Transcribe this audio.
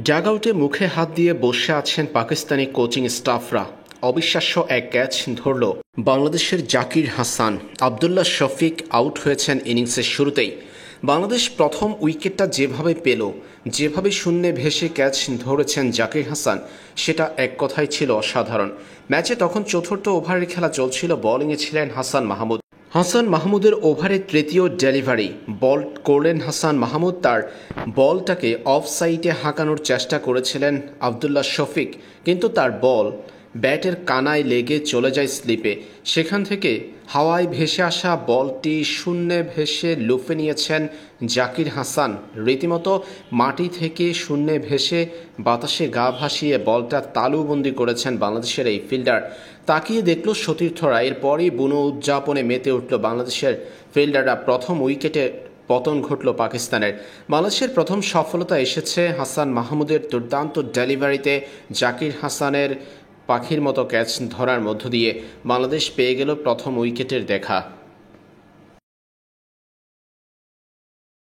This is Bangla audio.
ডাগআউটে মুখে হাত দিয়ে বসে আছেন পাকিস্তানি কোচিং স্টাফরা। অবিশ্বাস্য এক ক্যাচ ধরল বাংলাদেশের জাকির হাসান। আবদুল্লাহ শফিক আউট হয়েছেন ইনিংসের শুরুতেই। বাংলাদেশ প্রথম উইকেটটা যেভাবে পেল, যেভাবে শূন্যে ভেসে ক্যাচ ধরেছেন জাকির হাসান, সেটা এক কথাই ছিল অসাধারণ। ম্যাচে তখন চতুর্থ ওভারের খেলা চলছিল। বোলিংয়ে ছিলেন হাসান মাহমুদ। হাসান মাহমুদের ওভারে তৃতীয় ডেলিভারি বল করলেন হাসান মাহমুদ। তার বলটাকে অফ সাইডে হাঁকানোর চেষ্টা করেছিলেন আবদুল্লাহ শফিক, কিন্তু তার বল ব্যাটের কানায় লেগে চলে যায় স্লিপে। সেখান থেকে হাওয়ায় ভেসে আসা বলটি শূন্যে ভেসে লুফে নিয়েছেন জাকির হাসান। রীতিমতো মাটি থেকে শূন্যে ভেসে বাতাসে গা ভাসিয়ে বলটা তালুবন্দি করেছেন বাংলাদেশের এই ফিল্ডার। তাকিয়ে দেখল সতীর্থরা। এরপরই বুনো উদযাপনে মেতে উঠল বাংলাদেশের ফিল্ডাররা। প্রথম উইকেটে পতন ঘটল পাকিস্তানের। বাংলাদেশের প্রথম সফলতা এসেছে হাসান মাহমুদের দুর্দান্ত ডেলিভারিতে। জাকির হাসানের পাখির মতো ক্যাচ ধরার মধ্য দিয়ে বাংলাদেশ পেয়ে গেল প্রথম উইকেটের দেখা।